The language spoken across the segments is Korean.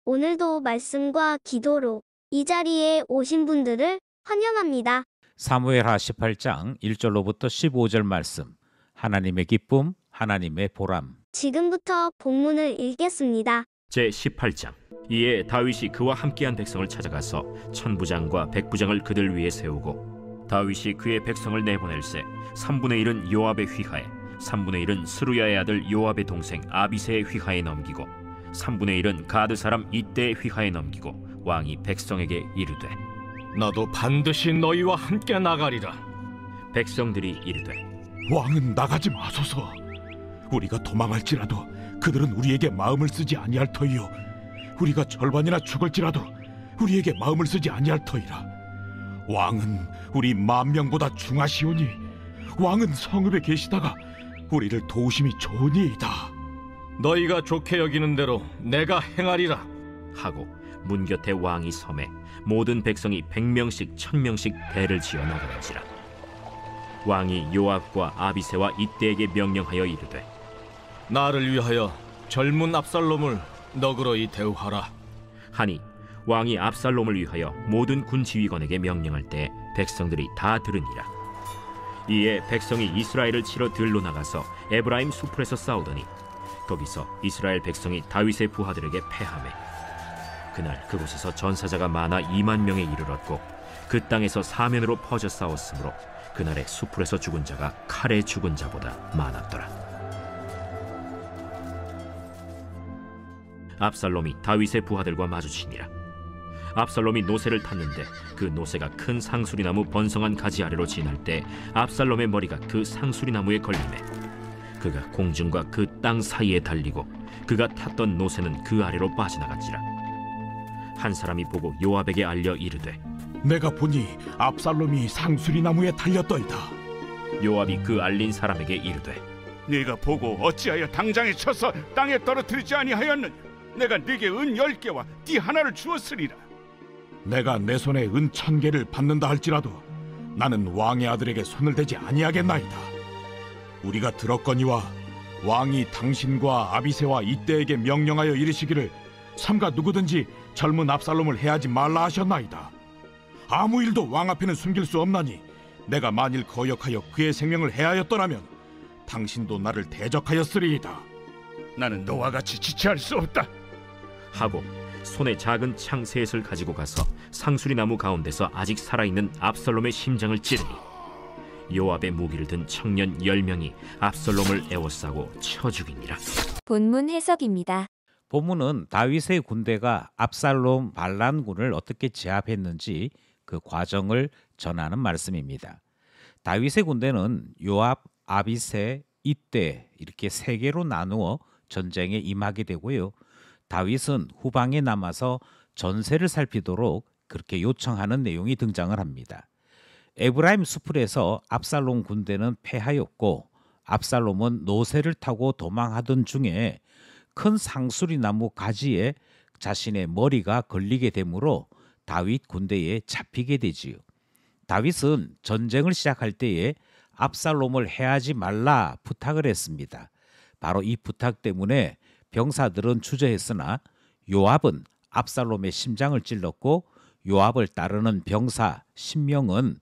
오늘도 말씀과 기도로 이 자리에 오신 분들을 환영합니다. 사무엘하 18장 1절로부터 15절 말씀. 하나님의 기쁨, 하나님의 보람. 지금부터 본문을 읽겠습니다. 제18장. 이에 다윗이 그와 함께한 백성을 찾아가서 천부장과 백부장을 그들 위에 세우고 다윗이 그의 백성을 내보낼세 3분의 1은 요압의 휘하에 3분의 1은 스루야의 아들 요압의 동생 아비새의 휘하에 넘기고 3분의 1은 가드 사람 이때의 휘하에 넘기고 왕이 백성에게 이르되 나도 반드시 너희와 함께 나가리라. 백성들이 이르되 왕은 나가지 마소서. 우리가 도망할지라도 그들은 우리에게 마음을 쓰지 아니할 터이요, 우리가 절반이나 죽을지라도 우리에게 마음을 쓰지 아니할 터이라. 왕은 우리 10,000명보다 중하시오니 왕은 성읍에 계시다가 우리를 도우심이 좋으니이다. 너희가 좋게 여기는 대로 내가 행하리라 하고 문 곁에 왕이 섬에 모든 백성이 100명씩 1000명씩 대를 지어 나가는지라. 왕이 요압과 아비새와 이때에게 명령하여 이르되 나를 위하여 젊은 압살롬을 너그러이 대우하라 하니 왕이 압살롬을 위하여 모든 군 지휘관에게 명령할 때 백성들이 다 들으니라. 이에 백성이 이스라엘을 치러 들로 나가서 에브라임 수풀에서 싸우더니 거기서 이스라엘 백성이 다윗의 부하들에게 패하매 그날 그곳에서 전사자가 많아 20,000명에 이르렀고 그 땅에서 사면으로 퍼져 싸웠으므로 그날의 수풀에서 죽은 자가 칼에 죽은 자보다 많았더라. 압살롬이 다윗의 부하들과 마주치니라. 압살롬이 노새를 탔는데 그 노새가 큰 상수리나무 번성한 가지 아래로 지날 때 압살롬의 머리가 그 상수리나무에 걸리매 그가 공중과 그 땅 사이에 달리고 그가 탔던 노새는 그 아래로 빠져나갔지라. 한 사람이 보고 요압에게 알려 이르되 내가 보니 압살롬이 상수리 나무에 달렸더이다. 요압이 그 알린 사람에게 이르되 네가 보고 어찌하여 당장에 쳐서 땅에 떨어뜨리지 아니하였느냐? 내가 네게 은 10개와 띠 하나를 주었으리라. 내가 내 손에 은 1,000개를 받는다 할지라도 나는 왕의 아들에게 손을 대지 아니하겠나이다. 우리가 들었거니와 왕이 당신과 아비새와 이때에게 명령하여 이르시기를 삼가 누구든지 젊은 압살롬을 해하지 말라 하셨나이다. 아무 일도 왕 앞에는 숨길 수 없나니 내가 만일 거역하여 그의 생명을 해하였더라면 당신도 나를 대적하였으리이다. 나는 너와 같이 지체할 수 없다 하고 손에 작은 창 셋을 가지고 가서 상수리 나무 가운데서 아직 살아있는 압살롬의 심장을 찌르니 요압의 무기를 든 청년 10명이 압살롬을 에워싸고 쳐 죽이니라. 본문 해석입니다. 본문은 다윗의 군대가 압살롬 반란군을 어떻게 제압했는지 그 과정을 전하는 말씀입니다. 다윗의 군대는 요압, 아비새, 이때 이렇게 세 개로 나누어 전쟁에 임하게 되고요. 다윗은 후방에 남아서 전세를 살피도록 그렇게 요청하는 내용이 등장을 합니다. 에브라임 수풀에서 압살롬 군대는 패하였고 압살롬은 노새를 타고 도망하던 중에 큰 상수리 나무 가지에 자신의 머리가 걸리게 되므로 다윗 군대에 잡히게 되지요. 다윗은 전쟁을 시작할 때에 압살롬을 해하지 말라 부탁을 했습니다. 바로 이 부탁 때문에 병사들은 주저했으나 요압은 압살롬의 심장을 찔렀고 요압을 따르는 병사 10명은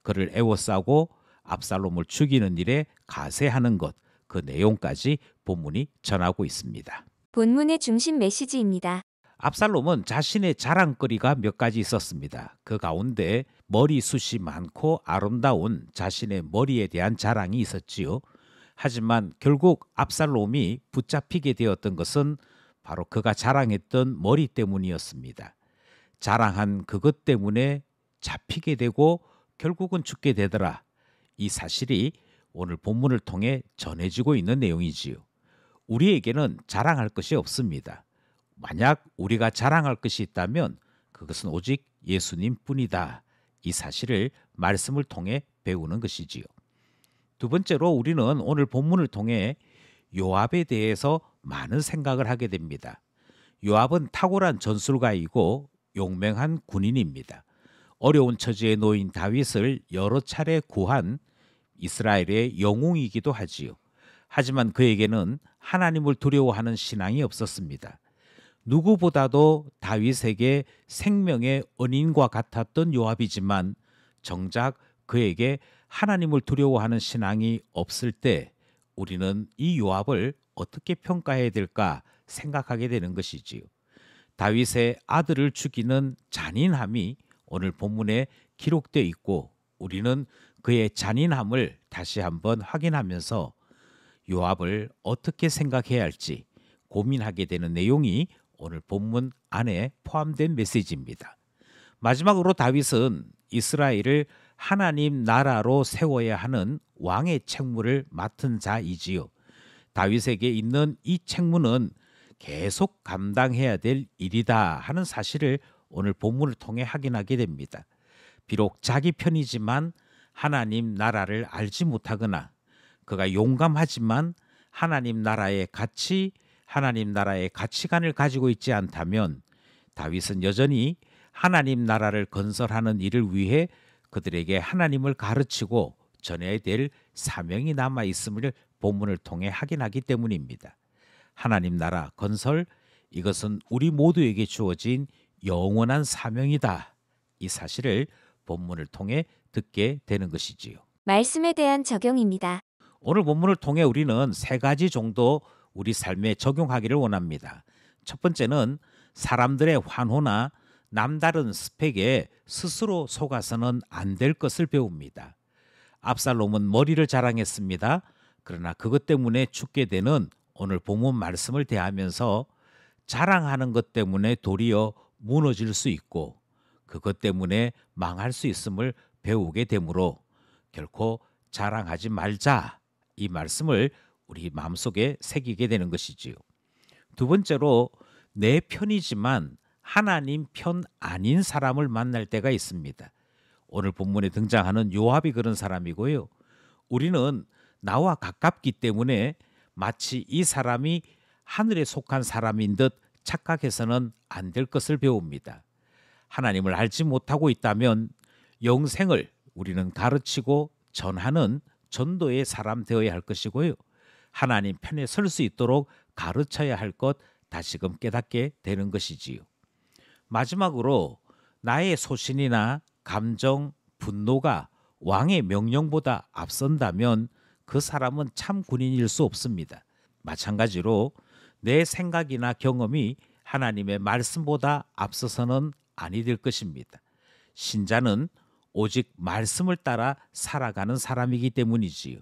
그를 에워싸고 압살롬을 죽이는 일에 가세하는 것, 그 내용까지 본문이 전하고 있습니다. 본문의 중심 메시지입니다. 압살롬은 자신의 자랑거리가 몇 가지 있었습니다. 그 가운데 머리숱이 많고 아름다운 자신의 머리에 대한 자랑이 있었지요. 하지만 결국 압살롬이 붙잡히게 되었던 것은 바로 그가 자랑했던 머리 때문이었습니다. 자랑한 그것 때문에 잡히게 되고 결국은 죽게 되더라. 이 사실이 오늘 본문을 통해 전해지고 있는 내용이지요. 우리에게는 자랑할 것이 없습니다. 만약 우리가 자랑할 것이 있다면 그것은 오직 예수님뿐이다. 이 사실을 말씀을 통해 배우는 것이지요. 두 번째로 우리는 오늘 본문을 통해 요압에 대해서 많은 생각을 하게 됩니다. 요압은 탁월한 전술가이고 용맹한 군인입니다. 어려운 처지에 놓인 다윗을 여러 차례 구한 이스라엘의 영웅이기도 하지요. 하지만 그에게는 하나님을 두려워하는 신앙이 없었습니다. 누구보다도 다윗에게 생명의 은인과 같았던 요압이지만 정작 그에게 하나님을 두려워하는 신앙이 없을 때 우리는 이 요압을 어떻게 평가해야 될까 생각하게 되는 것이지요. 다윗의 아들을 죽이는 잔인함이 오늘 본문에 기록되어 있고 우리는 그의 잔인함을 다시 한번 확인하면서 요압을 어떻게 생각해야 할지 고민하게 되는 내용이 오늘 본문 안에 포함된 메시지입니다. 마지막으로 다윗은 이스라엘을 하나님 나라로 세워야 하는 왕의 책무를 맡은 자이지요. 다윗에게 있는 이 책무는 계속 감당해야 될 일이다 하는 사실을 오늘 본문을 통해 확인하게 됩니다. 비록 자기 편이지만 하나님 나라를 알지 못하거나 그가 용감하지만 하나님 나라의 가치, 하나님 나라의 가치관을 가지고 있지 않다면 다윗은 여전히 하나님 나라를 건설하는 일을 위해 그들에게 하나님을 가르치고 전해야 될 사명이 남아 있음을 본문을 통해 확인하기 때문입니다. 하나님 나라 건설, 이것은 우리 모두에게 주어진 영원한 사명이다. 이 사실을 본문을 통해 듣게 되는 것이지요. 말씀에 대한 적용입니다. 오늘 본문을 통해 우리는 세 가지 정도 우리 삶에 적용하기를 원합니다. 첫 번째는 사람들의 환호나 남다른 스펙에 스스로 속아서는 안 될 것을 배웁니다. 압살롬은 머리를 자랑했습니다. 그러나 그것 때문에 죽게 되는 오늘 본문 말씀을 대하면서 자랑하는 것 때문에 도리어 무너질 수 있고 그것 때문에 망할 수 있음을 배우게 되므로 결코 자랑하지 말자, 이 말씀을 우리 마음속에 새기게 되는 것이지요. 두 번째로 내 편이지만 하나님 편 아닌 사람을 만날 때가 있습니다. 오늘 본문에 등장하는 요압이 그런 사람이고요. 우리는 나와 가깝기 때문에 마치 이 사람이 하늘에 속한 사람인 듯 착각해서는 안 될 것을 배웁니다. 하나님을 알지 못하고 있다면 영생을 우리는 가르치고 전하는 전도의 사람 되어야 할 것이고요. 하나님 편에 설 수 있도록 가르쳐야 할 것 다시금 깨닫게 되는 것이지요. 마지막으로 나의 소신이나 감정, 분노가 왕의 명령보다 앞선다면 그 사람은 참 군인일 수 없습니다. 마찬가지로 내 생각이나 경험이 하나님의 말씀보다 앞서서는 아니 될 것입니다. 신자는 오직 말씀을 따라 살아가는 사람이기 때문이지요.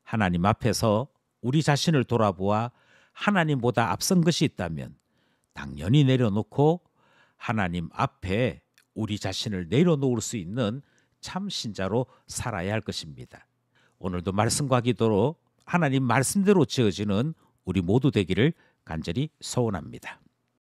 하나님 앞에서 우리 자신을 돌아보아 하나님보다 앞선 것이 있다면 당연히 내려놓고 하나님 앞에 우리 자신을 내려놓을 수 있는 참 신자로 살아야 할 것입니다. 오늘도 말씀과 기도로 하나님 말씀대로 지어지는 우리 모두 되기를 간절히 소원합니다.